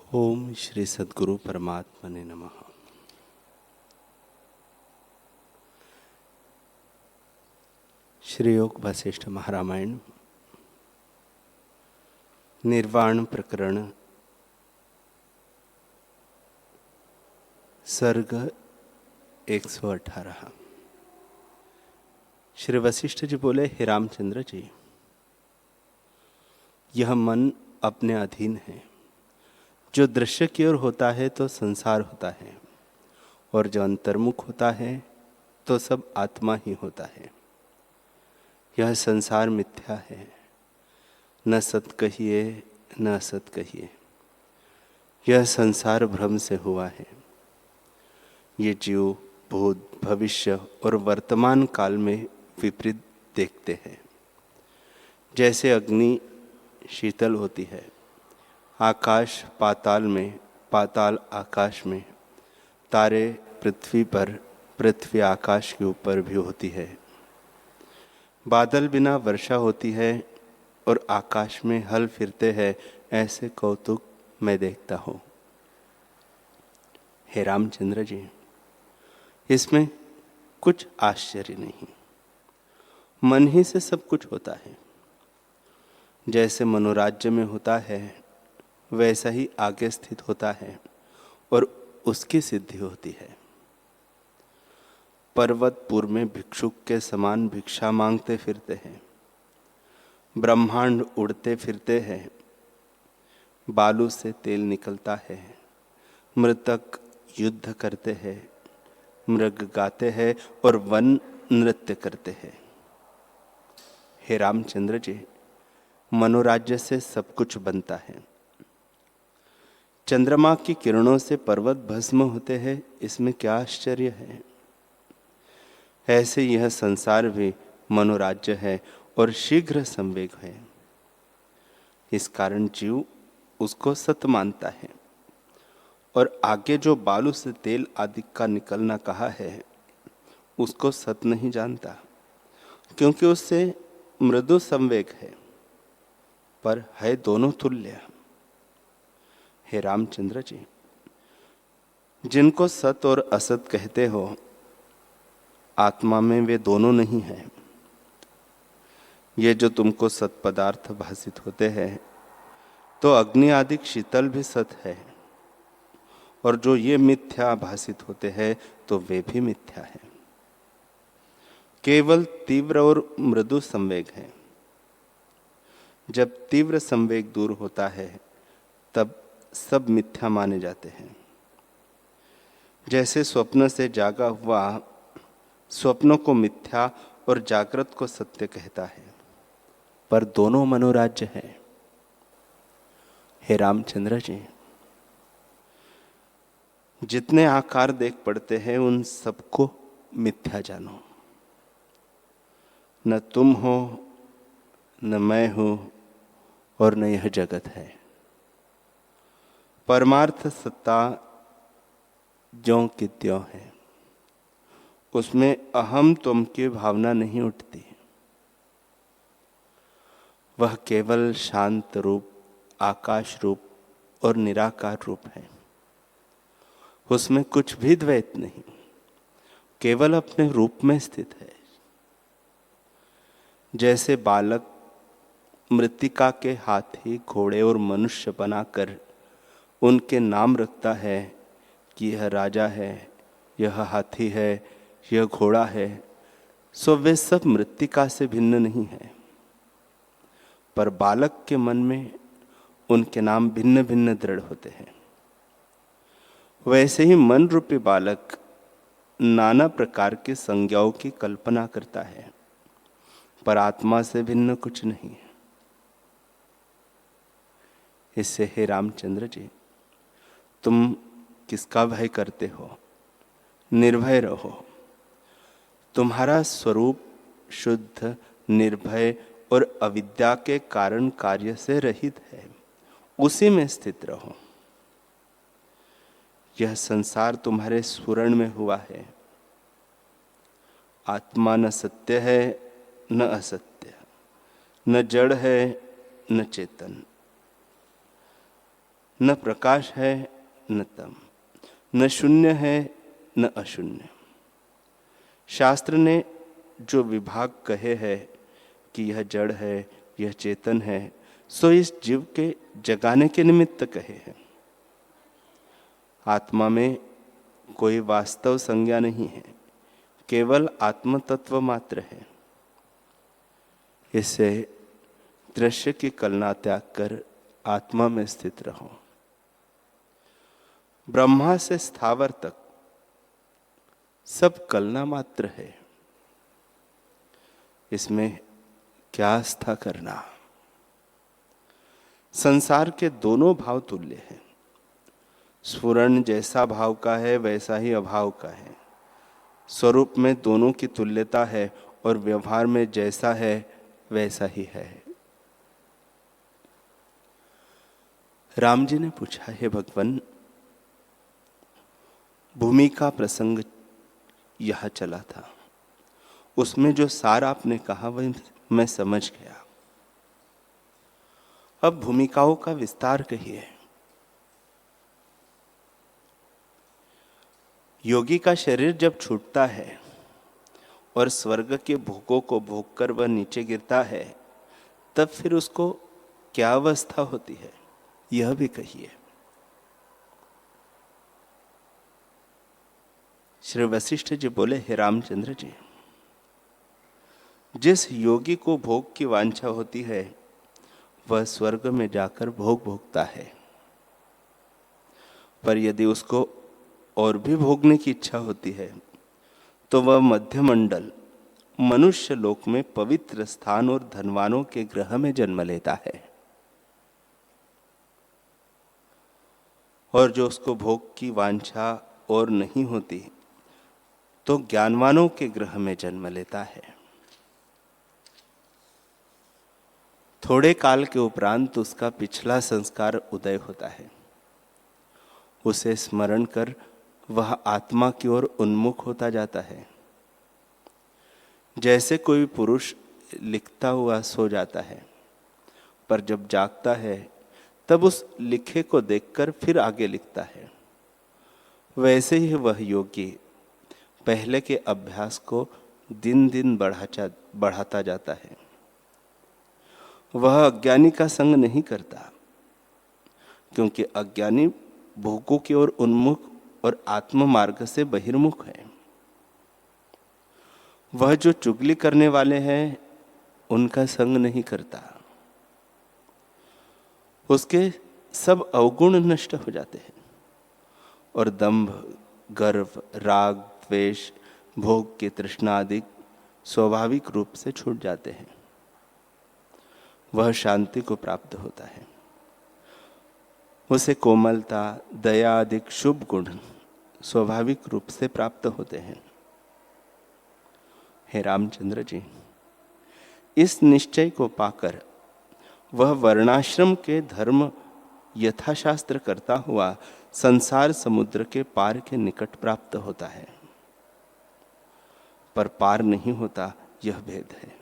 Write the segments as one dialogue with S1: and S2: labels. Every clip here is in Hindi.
S1: ओम श्री सद्गुरु परमात्मने नमः। श्री योग वशिष्ठ महारामायण निर्वाण प्रकरण सर्ग 118। श्री वशिष्ठ जी बोले, हे रामचंद्र जी, यह मन अपने अधीन है। जो दृश्य की ओर होता है तो संसार होता है, और जो अंतर्मुख होता है तो सब आत्मा ही होता है। यह संसार मिथ्या है, न सत कहिए न असत कहिए। यह संसार भ्रम से हुआ है। ये जीव भूत भविष्य और वर्तमान काल में विपरीत देखते हैं। जैसे अग्नि शीतल होती है, आकाश पाताल में, पाताल आकाश में, तारे पृथ्वी पर, पृथ्वी आकाश के ऊपर भी होती है। बादल बिना वर्षा होती है और आकाश में हल फिरते हैं, ऐसे कौतुक मैं देखता हूँ। हे रामचंद्र जी, इसमें कुछ आश्चर्य नहीं। मन ही से सब कुछ होता है। जैसे मनोराज्य में होता है, वैसा ही आगे स्थित होता है और उसकी सिद्धि होती है। पर्वतपुर में भिक्षुक के समान भिक्षा मांगते फिरते हैं। ब्रह्मांड उड़ते फिरते हैं। बालू से तेल निकलता है। मृतक युद्ध करते हैं, मृग गाते हैं और वन नृत्य करते हैं। हे रामचंद्र जी, मनोराज्य से सब कुछ बनता है। चंद्रमा की किरणों से पर्वत भस्म होते हैं, इसमें क्या आश्चर्य है। ऐसे यह संसार भी मनोराज्य है और शीघ्र संवेग है। इस कारण जीव उसको सत मानता है, और आगे जो बालू से तेल आदि का निकलना कहा है, उसको सत नहीं जानता, क्योंकि उससे मृदु संवेग है, पर है दोनों तुल्य। हे रामचंद्र जी, जिनको सत और असत कहते हो, आत्मा में वे दोनों नहीं हैं। ये जो तुमको सत पदार्थ भासित होते हैं, तो अग्नि आदि शीतल भी सत है, और जो ये मिथ्या भासित होते हैं, तो वे भी मिथ्या है। केवल तीव्र और मृदु संवेग है। जब तीव्र संवेग दूर होता है, तब सब मिथ्या माने जाते हैं। जैसे स्वप्न से जागा हुआ स्वप्नों को मिथ्या और जागृत को सत्य कहता है, पर दोनों मनोराज्य है। हे रामचंद्र जी, जितने आकार देख पड़ते हैं, उन सबको मिथ्या जानो। न तुम हो, न मैं हूं, और न यह जगत है। परमार्थ सत्ता ज्यों की त्यों है, उसमें अहम तुम की भावना नहीं उठती। वह केवल शांत रूप, आकाश रूप और निराकार रूप है। उसमें कुछ भी द्वैत नहीं, केवल अपने रूप में स्थित है। जैसे बालक मृत्तिका के हाथी, घोड़े और मनुष्य बनाकर उनके नाम रखता है कि यह राजा है, यह हाथी है, यह घोड़ा है, सो वे सब मृत्तिका से भिन्न नहीं है। पर बालक के मन में उनके नाम भिन्न भिन्न दृढ़ होते हैं। वैसे ही मन रूपी बालक नाना प्रकार की संज्ञाओं की कल्पना करता है, पर आत्मा से भिन्न कुछ नहीं है। इससे हे रामचंद्र जी, तुम किसका भय करते हो? निर्भय रहो। तुम्हारा स्वरूप शुद्ध, निर्भय और अविद्या के कारण कार्य से रहित है, उसी में स्थित रहो। यह संसार तुम्हारे स्फुरण में हुआ है। आत्मा न सत्य है न असत्य, न जड़ है न चेतन। न प्रकाश है न तम, न शून्य है न अशून्य। शास्त्र ने जो विभाग कहे हैं कि यह जड़ है, यह चेतन है, सो इस जीव के जगाने के निमित्त कहे हैं। आत्मा में कोई वास्तव संज्ञा नहीं है, केवल आत्म तत्व मात्र है। इससे दृश्य की कलना त्याग कर आत्मा में स्थित रहो। ब्रह्मा से स्थावर तक सब कलना मात्र है, इसमें क्या आस्था करना। संसार के दोनों भाव तुल्य हैं। स्फुरण जैसा भाव का है वैसा ही अभाव का है। स्वरूप में दोनों की तुल्यता है और व्यवहार में जैसा है वैसा ही है। राम जी ने पूछा, हे भगवान, भूमि का प्रसंग यह चला था, उसमें जो सार आपने कहा वह मैं समझ गया। अब भूमिकाओं का विस्तार कहिए। योगी का शरीर जब छूटता है और स्वर्ग के भोगों को भोगकर वह नीचे गिरता है, तब फिर उसको क्या अवस्था होती है, यह भी कहिए। श्री वशिष्ठ जी बोले, हे रामचंद्र जी, जिस योगी को भोग की वांछा होती है वह स्वर्ग में जाकर भोग भोगता है, पर यदि उसको और भी भोगने की इच्छा होती है तो वह मध्यमंडल मनुष्य लोक में पवित्र स्थान और धनवानों के ग्रह में जन्म लेता है। और जो उसको भोग की वांछा और नहीं होती तो ज्ञानवानों के ग्रह में जन्म लेता है। थोड़े काल के उपरांत उसका पिछला संस्कार उदय होता है। उसे स्मरण कर वह आत्मा की ओर उन्मुख होता जाता है। जैसे कोई पुरुष लिखता हुआ सो जाता है, पर जब जागता है तब उस लिखे को देखकर फिर आगे लिखता है, वैसे ही वह योगी पहले के अभ्यास को दिन दिन बढ़ाता जाता है। वह अज्ञानी का संग नहीं करता, क्योंकि अज्ञानी भोगों की ओर उन्मुख और आत्म मार्ग से बहिर्मुख है। वह जो चुगली करने वाले हैं उनका संग नहीं करता। उसके सब अवगुण नष्ट हो जाते हैं और दंभ, गर्व, राग, द्वेष, भोग की तृष्णा आदि स्वाभाविक रूप से छूट जाते हैं। वह शांति को प्राप्त होता है। उसे कोमलता, दया आदि शुभ गुण स्वाभाविक रूप से प्राप्त होते हैं। हे रामचंद्र जी, इस निश्चय को पाकर वह वर्णाश्रम के धर्म यथाशास्त्र करता हुआ संसार समुद्र के पार के निकट प्राप्त होता है, पर पार नहीं होता, यह भेद है।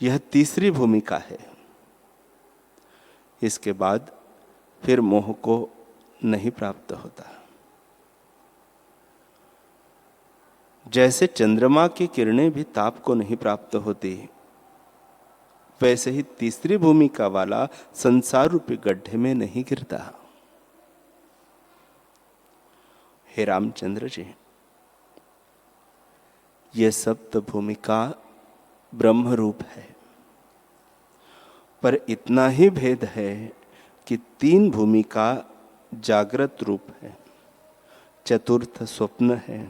S1: यह तीसरी भूमिका है। इसके बाद फिर मोह को नहीं प्राप्त होता। जैसे चंद्रमा की किरणें भी ताप को नहीं प्राप्त होती, वैसे ही तीसरी भूमिका वाला संसार रूपी गड्ढे में नहीं गिरता। हे रामचंद्र जी, यह सप्त भूमिका ब्रह्म रूप है, पर इतना ही भेद है कि तीन भूमिका जागृत रूप है, चतुर्थ स्वप्न है,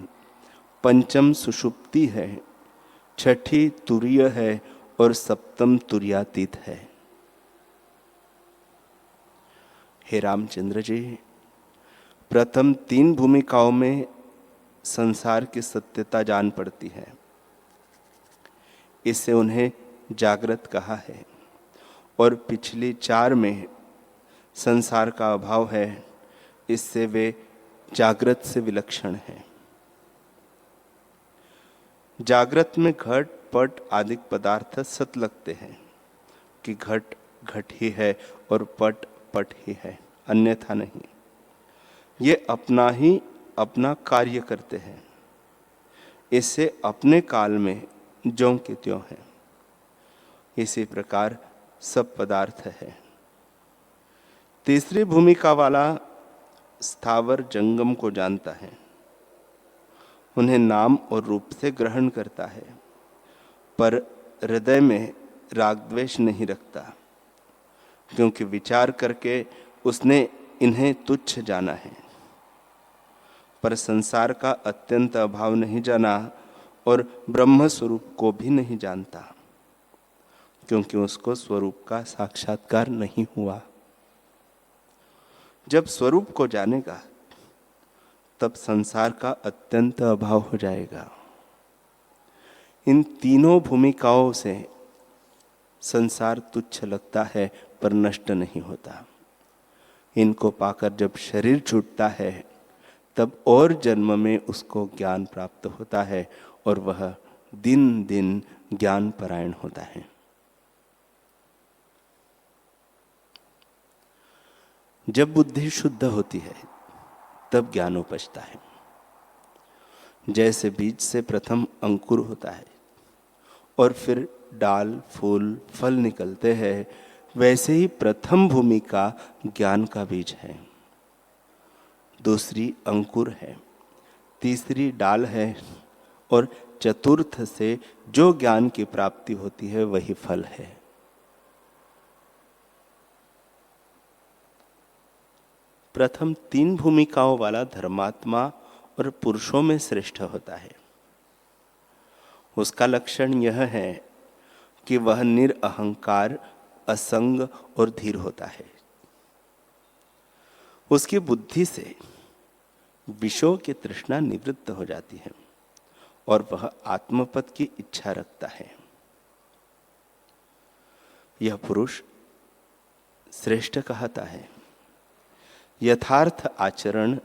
S1: पंचम सुषुप्ति है, छठी तुरीय है और सप्तम तुर्यातीत है। हे रामचंद्र जी, प्रथम तीन भूमिकाओं में संसार की सत्यता जान पड़ती है, इससे उन्हें जागृत कहा है, और पिछली चार में संसार का अभाव है, इससे वे जागृत से विलक्षण हैं। जागृत में घट, पट आदि पदार्थ सत लगते हैं कि घट घट ही है और पट पट ही है, अन्यथा नहीं। ये अपना ही अपना कार्य करते हैं, इससे अपने काल में ज्यों के त्यों है। इसी प्रकार सब पदार्थ है। तीसरी भूमिका वाला स्थावर जंगम को जानता है, उन्हें नाम और रूप से ग्रहण करता है, पर हृदय में राग द्वेष नहीं रखता, क्योंकि विचार करके उसने इन्हें तुच्छ जाना है। पर संसार का अत्यंत अभाव नहीं जाना और ब्रह्म स्वरूप को भी नहीं जानता, क्योंकि उसको स्वरूप का साक्षात्कार नहीं हुआ। जब स्वरूप को जानेगा तब संसार का अत्यंत अभाव हो जाएगा। इन तीनों भूमिकाओं से संसार तुच्छ लगता है पर नष्ट नहीं होता। इनको पाकर जब शरीर छूटता है तब और जन्म में उसको ज्ञान प्राप्त होता है और वह दिन दिन ज्ञान परायण होता है। जब बुद्धि शुद्ध होती है तब ज्ञान उपजता है। जैसे बीज से प्रथम अंकुर होता है और फिर डाल, फूल, फल निकलते हैं, वैसे ही प्रथम भूमिका ज्ञान का बीज है, दूसरी अंकुर है, तीसरी डाल है और चतुर्थ से जो ज्ञान की प्राप्ति होती है वही फल है। प्रथम तीन भूमिकाओं वाला धर्मात्मा और पुरुषों में श्रेष्ठ होता है। उसका लक्षण यह है कि वह निरअहंकार, असंग और धीर होता है। उसकी बुद्धि से विषयों की तृष्णा निवृत्त हो जाती है और वह आत्मपद की इच्छा रखता है। यह पुरुष श्रेष्ठ कहता है। यथार्थ आचरण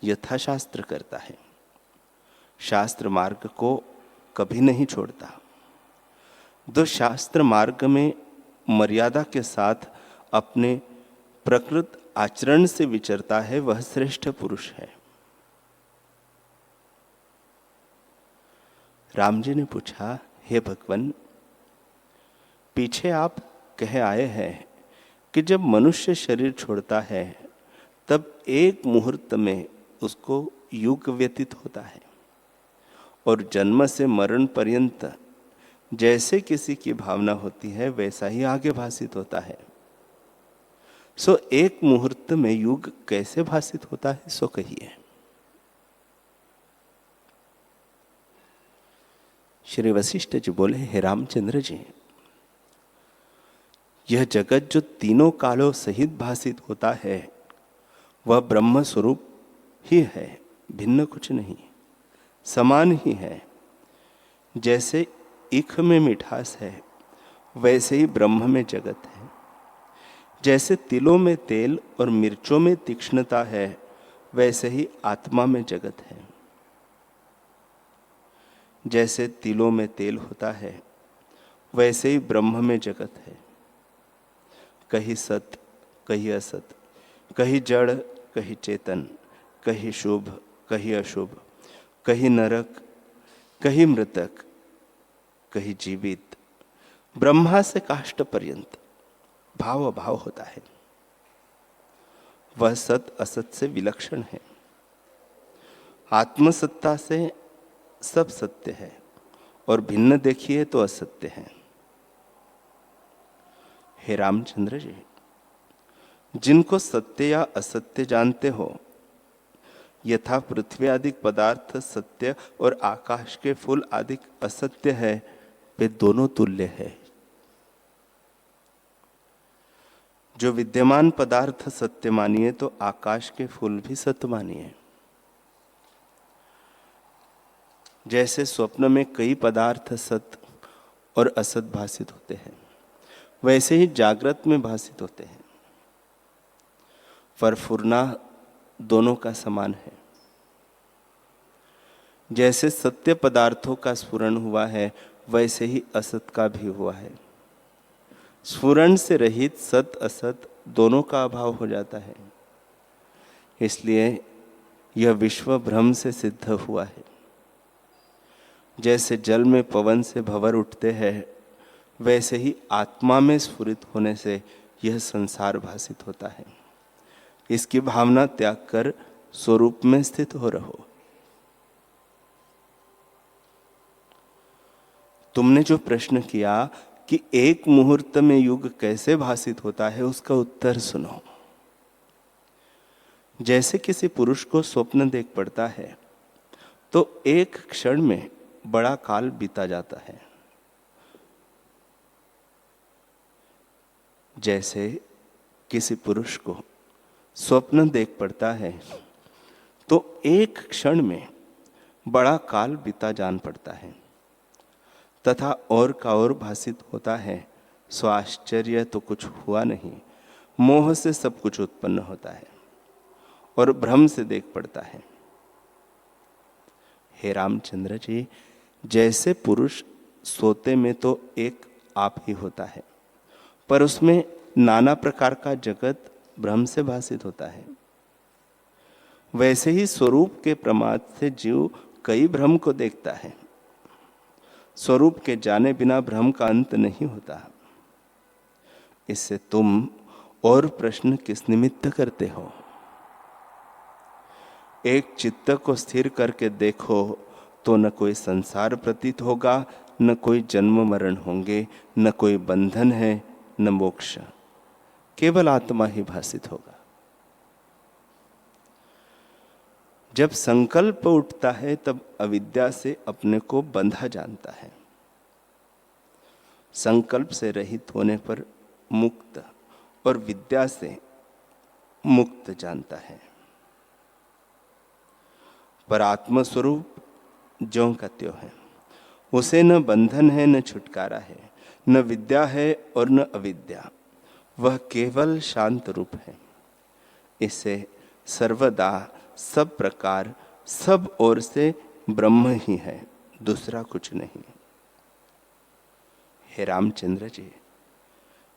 S1: यथाशास्त्र करता है, शास्त्र मार्ग को कभी नहीं छोड़ता। जो शास्त्र मार्ग में मर्यादा के साथ अपने प्रकृत आचरण से विचरता है वह श्रेष्ठ पुरुष है। राम जी ने पूछा, हे भगवान, पीछे आप कह आए हैं कि जब मनुष्य शरीर छोड़ता है तब एक मुहूर्त में उसको युग व्यतीत होता है और जन्म से मरण पर्यंत जैसे किसी की भावना होती है वैसा ही आगे भासित होता है। सो एक मुहूर्त में युग कैसे भासित होता है, सो कहिए। श्री वशिष्ठ जी बोले, हे रामचंद्र जी, यह जगत जो तीनों कालों सहित भासित होता है वह ब्रह्म स्वरूप ही है, भिन्न कुछ नहीं, समान ही है। जैसे ईख में मिठास है वैसे ही ब्रह्म में जगत है। जैसे तिलों में तेल और मिर्चों में तीक्ष्णता है वैसे ही आत्मा में जगत है। जैसे तिलों में तेल होता है वैसे ही ब्रह्म में जगत है। कहीं सत, कहीं असत, कहीं जड़, कहीं चेतन, कहीं शुभ, कहीं अशुभ, कहीं नरक, कहीं मृतक, कहीं जीवित, ब्रह्मा से काष्ठ पर्यंत भाव अभाव होता है। वह सत असत से विलक्षण है। आत्मसत्ता से सब सत्य है और भिन्न देखिए तो असत्य है। हे रामचंद्र जी, जिनको सत्य या असत्य जानते हो, यथा पृथ्वी आदि पदार्थ सत्य और आकाश के फूल आदि असत्य है, वे दोनों तुल्य है। जो विद्यमान पदार्थ सत्य मानिए तो आकाश के फूल भी सत्य मानिए। जैसे स्वप्न में कई पदार्थ सत्य और असत भासित होते हैं, वैसे ही जागृत में भासित होते हैं। पर फुरना दोनों का समान है। जैसे सत्य पदार्थों का स्फुरण हुआ है वैसे ही असत का भी हुआ है। स्फुरण से रहित सत असत दोनों का अभाव हो जाता है। इसलिए यह विश्व भ्रम से सिद्ध हुआ है। जैसे जल में पवन से भंवर उठते हैं, वैसे ही आत्मा में स्फुरित होने से यह संसार भासित होता है। इसकी भावना त्याग कर स्वरूप में स्थित हो रहो। तुमने जो प्रश्न किया कि एक मुहूर्त में युग कैसे भासित होता है, उसका उत्तर सुनो। जैसे किसी पुरुष को स्वप्न देख पड़ता है तो एक क्षण में बड़ा काल बीता जाता है। जैसे किसी पुरुष को स्वप्न देख पड़ता है तो एक क्षण में बड़ा काल बीता जान पड़ता है, तथा और का और भासित होता है। सो आश्चर्य तो कुछ हुआ नहीं, मोह से सब कुछ उत्पन्न होता है और भ्रम से देख पड़ता है। हे रामचंद्र जी, जैसे पुरुष सोते में तो एक आप ही होता है, पर उसमें नाना प्रकार का जगत भ्रम से भासित होता है, वैसे ही स्वरूप के प्रमाद से जीव कई भ्रम को देखता है। स्वरूप के जाने बिना भ्रम का अंत नहीं होता। इससे तुम और प्रश्न किस निमित्त करते हो? एक चित्त को स्थिर करके देखो तो न कोई संसार प्रतीत होगा, न कोई जन्म मरण होंगे, न कोई बंधन है, न मोक्ष। केवल आत्मा ही भासित होगा। जब संकल्प उठता है तब अविद्या से अपने को बंधा जानता है। संकल्प से रहित होने पर मुक्त और विद्या से मुक्त जानता है। पर आत्मस्वरूप ज्यों का त्यों है, उसे न बंधन है न छुटकारा है, न विद्या है और न अविद्या। वह केवल शांत रूप है। इसे सर्वदा सब प्रकार सब ओर से ब्रह्म ही है, दूसरा कुछ नहीं। हे रामचंद्र जी,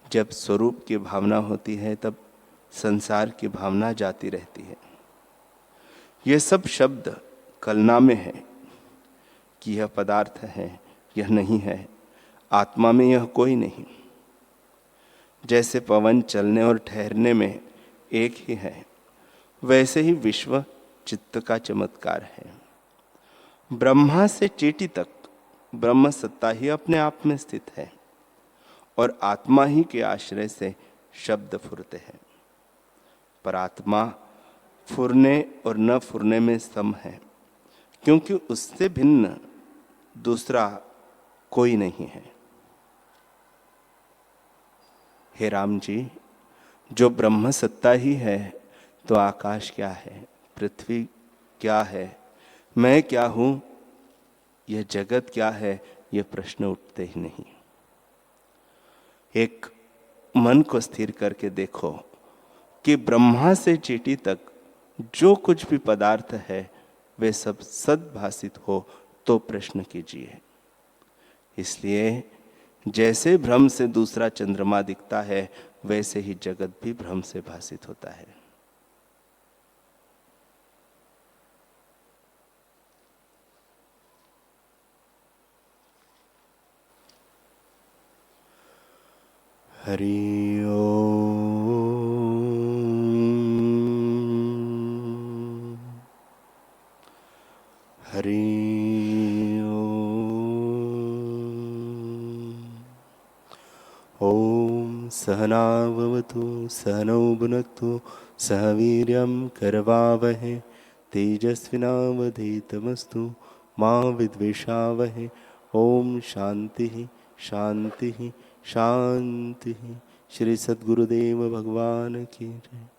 S1: जब स्वरूप की भावना होती है तब संसार की भावना जाती रहती है। यह सब शब्द कलना में है कि यह पदार्थ है, यह नहीं है। आत्मा में यह कोई नहीं। जैसे पवन चलने और ठहरने में एक ही है, वैसे ही विश्व चित्त का चमत्कार है। ब्रह्मा से चींटी तक ब्रह्म सत्ता ही अपने आप में स्थित है और आत्मा ही के आश्रय से शब्द फुरते हैं। पर आत्मा फुरने और न फुरने में सम है, क्योंकि उससे भिन्न दूसरा कोई नहीं है। हे राम जी, जो ब्रह्म सत्ता ही है तो आकाश क्या है, पृथ्वी क्या है, मैं क्या हूं, यह जगत क्या है, यह प्रश्न उठते ही नहीं। एक मन को स्थिर करके देखो कि ब्रह्मा से चींटी तक जो कुछ भी पदार्थ है वे सब सद्भासित हो तो प्रश्न कीजिए। इसलिए जैसे भ्रम से दूसरा चंद्रमा दिखता है, वैसे ही जगत भी भ्रम से भासित होता है। हरि ओम। हरि ओम। सहना भवतु सहनौ भुनक्तु सह वीर्यं करवावहै तेजस्विनावधीतमस्तु मा विद्विषावहै। ओम शांति शांति शांति। श्री सद्गुरुदेव भगवान की जय।